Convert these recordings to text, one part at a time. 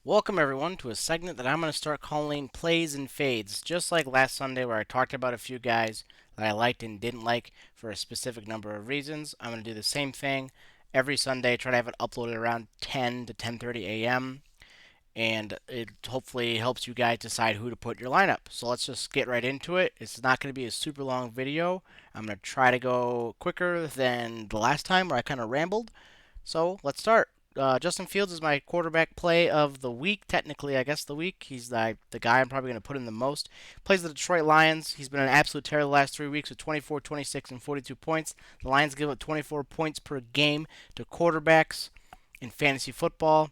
Welcome everyone to a segment that I'm going to start calling Plays and Fades, just like last Sunday where I talked about a few guys that I liked and didn't like for a specific number of reasons. I'm going to do the same thing every Sunday, try to have it uploaded around 10 to 10:30 a.m. and it hopefully helps you guys decide who to put in your lineup. So let's just get right into it. It's not going to be a super long video. I'm going to try to go quicker than the last time where I kind of rambled. So let's start. Justin Fields is my quarterback play of the week. Technically, I guess the week. He's the guy I'm probably going to put in the most. Plays the Detroit Lions. He's been an absolute terror the last 3 weeks with 24, 26, and 42 points. The Lions give up 24 points per game to quarterbacks in fantasy football.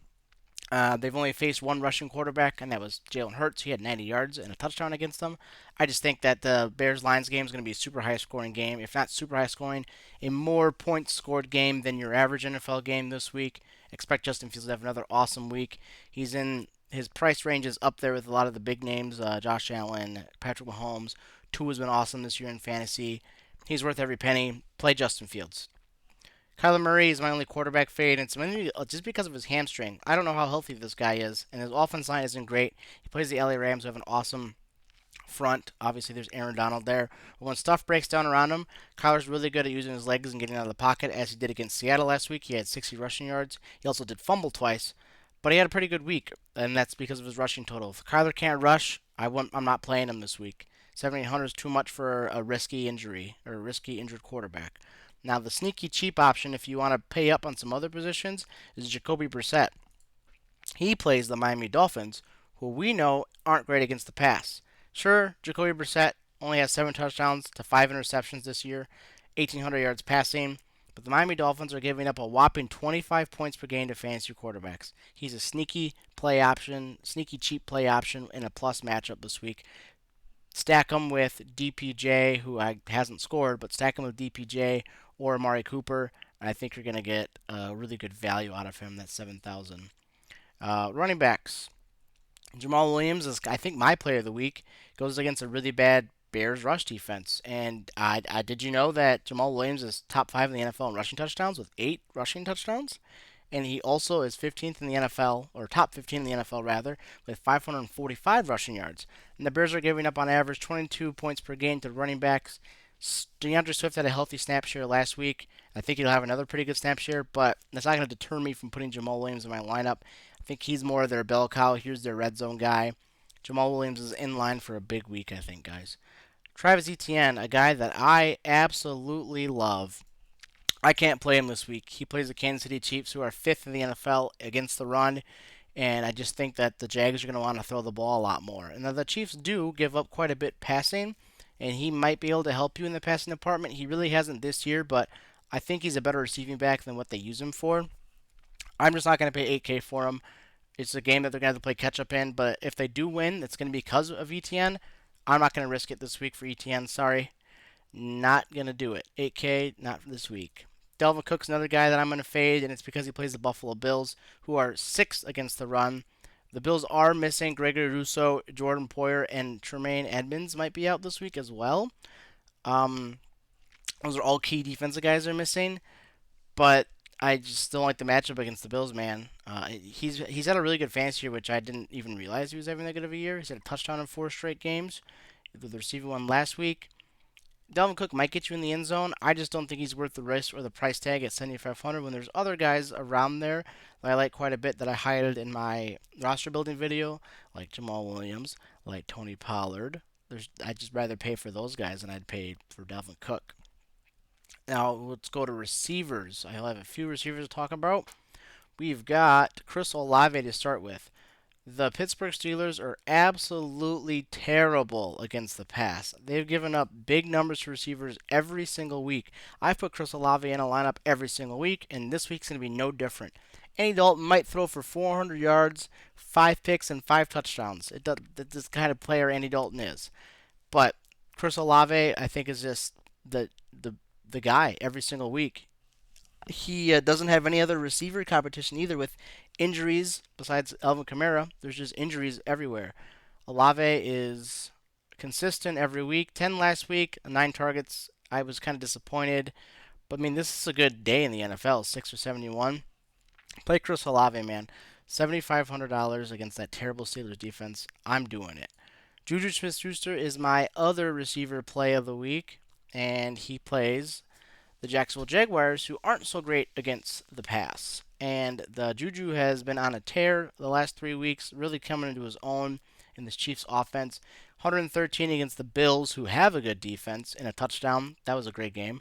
They've only faced one rushing quarterback, and that was Jalen Hurts. He had 90 yards and a touchdown against them. I just think that the Bears-Lions game is going to be a super high-scoring game. If not super high-scoring, a more points-scored game than your average NFL game this week. Expect Justin Fields to have another awesome week. He's in his price range is up there with a lot of the big names: Josh Allen, Patrick Mahomes. Tua's been awesome this year in fantasy. He's worth every penny. Play Justin Fields. Kyler Murray is my only quarterback fade, and it's mainly just because of his hamstring. I don't know how healthy this guy is, and his offense line isn't great. He plays the LA Rams, who have an awesome front. Obviously, there's Aaron Donald there. But when stuff breaks down around him, Kyler's really good at using his legs and getting out of the pocket, as he did against Seattle last week. He had 60 rushing yards. He also did fumble twice, but he had a pretty good week, and that's because of his rushing total. If Kyler can't rush, I'm not playing him this week. 7,800 is too much for a risky injury or a risky injured quarterback. Now, the sneaky cheap option, if you want to pay up on some other positions, is Jacoby Brissette. He plays the Miami Dolphins, who we know aren't great against the pass. Sure, Jacoby Brissett only has 7 touchdowns to 5 interceptions this year, 1,800 yards passing, but the Miami Dolphins are giving up a whopping 25 points per game to fantasy quarterbacks. He's a sneaky play option, sneaky cheap play option in a plus matchup this week. Stack him with DPJ, who hasn't scored, but stack him with DPJ or Amari Cooper. I think you're going to get a really good value out of him. That's 7,000. Running backs. Jamal Williams is, I think, my player of the week. Goes against a really bad Bears rush defense. And did you know that Jamal Williams is top 5 in the NFL in rushing touchdowns with 8 rushing touchdowns? And he also is 15th in the NFL, or top 15 in the NFL rather, with 545 rushing yards. And the Bears are giving up on average 22 points per game to running backs. DeAndre Swift had a healthy snap share last week. I think he'll have another pretty good snap share, but that's not going to deter me from putting Jamal Williams in my lineup. I think he's more of their bell cow. Here's their red zone guy. Jamal Williams is in line for a big week, I think, guys. Travis Etienne, a guy that I absolutely love. I can't play him this week. He plays the Kansas City Chiefs, who are fifth in the NFL against the run, and I just think that the Jags are going to want to throw the ball a lot more. And now the Chiefs do give up quite a bit passing, and he might be able to help you in the passing department. He really hasn't this year, but I think he's a better receiving back than what they use him for. I'm just not going to pay 8K for him. It's a game that they're going to have to play catch up in, but if they do win, it's going to be because of ETN. I'm not going to risk it this week for ETN. Sorry. Not going to do it. 8K, not this week. Devin Cook's another guy that I'm going to fade, and it's because he plays the Buffalo Bills, who are sixth against the run. The Bills are missing Gregory Rousseau, Jordan Poyer, and Tremaine Edmonds might be out this week as well. Um, those are all key defensive guys they're missing, but I just don't like the matchup against the Bills, man. He's had a really good fantasy year, which I didn't even realize he was having that good of a year. He's had a touchdown in 4 straight games, the receiver one last week. Dalvin Cook might get you in the end zone. I just don't think he's worth the risk or the price tag at 7,500 when there's other guys around there that I like quite a bit that I highlighted in my roster building video, like Jamal Williams, like Tony Pollard. I'd just rather pay for those guys than I'd pay for Dalvin Cook. Now let's go to receivers. I have a few receivers to talk about. We've got Chris Olave to start with. The Pittsburgh Steelers are absolutely terrible against the pass. They've given up big numbers to receivers every single week. I've put Chris Olave in a lineup every single week, and this week's going to be no different. Andy Dalton might throw for 400 yards, 5 picks, and 5 touchdowns. This kind of player Andy Dalton is. But Chris Olave, I think, is just the guy every single week. He doesn't have any other receiver competition either with injuries besides Alvin Kamara. There's just injuries everywhere. Olave is consistent every week. 10 last week, 9 targets. I was kind of disappointed. But, I mean, this is a good day in the NFL. 6 or 71. Play Chris Olave, man. $7,500 against that terrible Steelers defense. I'm doing it. Juju SmithSchuster is my other receiver play of the week, and he plays the Jacksonville Jaguars, who aren't so great against the pass. And the Juju has been on a tear the last 3 weeks, really coming into his own in this Chiefs offense. 113 against the Bills, who have a good defense, and a touchdown. That was a great game.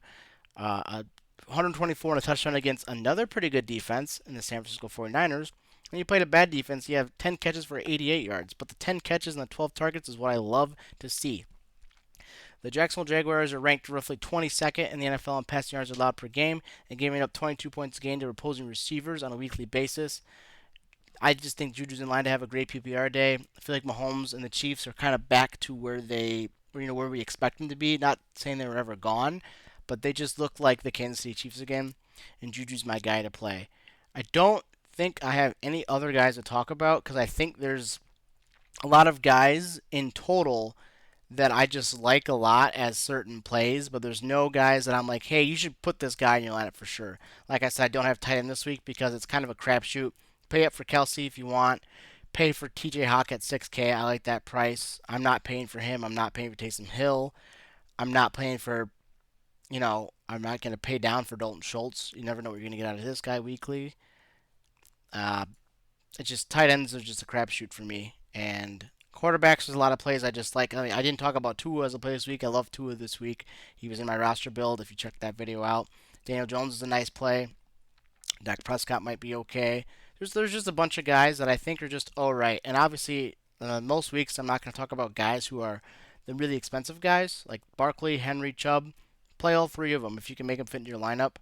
124 and a touchdown against another pretty good defense in the San Francisco 49ers. When you played a bad defense, you have 10 catches for 88 yards. But the 10 catches and the 12 targets is what I love to see. The Jacksonville Jaguars are ranked roughly 22nd in the NFL in passing yards allowed per game and giving up 22 points a game to opposing receivers on a weekly basis. I just think Juju's in line to have a great PPR day. I feel like Mahomes and the Chiefs are kind of back to where where we expect them to be. Not saying they were ever gone, but they just look like the Kansas City Chiefs again, and Juju's my guy to play. I don't think I have any other guys to talk about because I think there's a lot of guys in total that I just like a lot as certain plays, but there's no guys that I'm like, hey, you should put this guy in your lineup for sure. Like I said, I don't have tight end this week because it's kind of a crapshoot. Pay up for Kelsey if you want. Pay for TJ Hawk at 6K. I like that price. I'm not paying for him. I'm not paying for Taysom Hill. I'm not paying for, I'm not going to pay down for Dalton Schultz. You never know what you're going to get out of this guy weekly. Uh, it's just tight ends are just a crapshoot for me. And quarterbacks, there's a lot of plays I just like. I mean, I didn't talk about Tua as a play this week. I love Tua this week. He was in my roster build if you check that video out. Daniel Jones is a nice play. Dak Prescott might be okay. There's just a bunch of guys that I think are just all right. And obviously, most weeks I'm not going to talk about guys who are the really expensive guys like Barkley, Henry, Chubb. Play all three of them if you can make them fit into your lineup.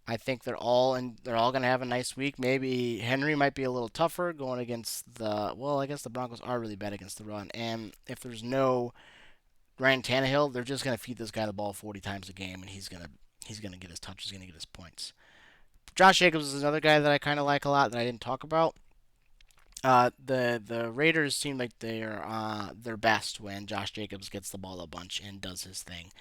I think they're all going to have a nice week. Maybe Henry might be a little tougher going against I guess the Broncos are really bad against the run. And if there's no Ryan Tannehill, they're just going to feed this guy the ball 40 times a game, and he's going to get his touches, he's going to get his points. Josh Jacobs is another guy that I kind of like a lot that I didn't talk about. The Raiders seem like they're their best when Josh Jacobs gets the ball a bunch and does his thing.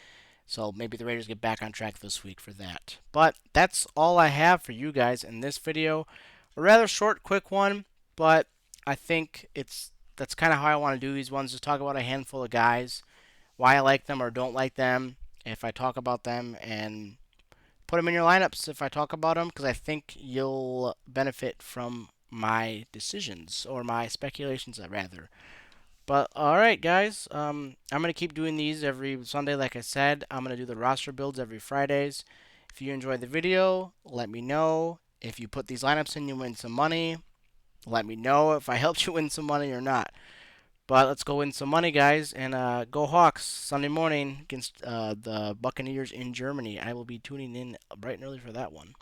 So maybe the Raiders get back on track this week for that. But that's all I have for you guys in this video. A rather short, quick one, but I think that's kind of how I want to do these ones. Just talk about a handful of guys, why I like them or don't like them, if I talk about them, and put them in your lineups if I talk about them, because I think you'll benefit from my decisions or my speculations, rather. But alright, guys, I'm going to keep doing these every Sunday, like I said. I'm going to do the roster builds every Fridays. If you enjoyed the video, let me know. If you put these lineups in, you win some money. Let me know if I helped you win some money or not. But let's go win some money, guys, and go Hawks Sunday morning against the Buccaneers in Germany. I will be tuning in bright and early for that one.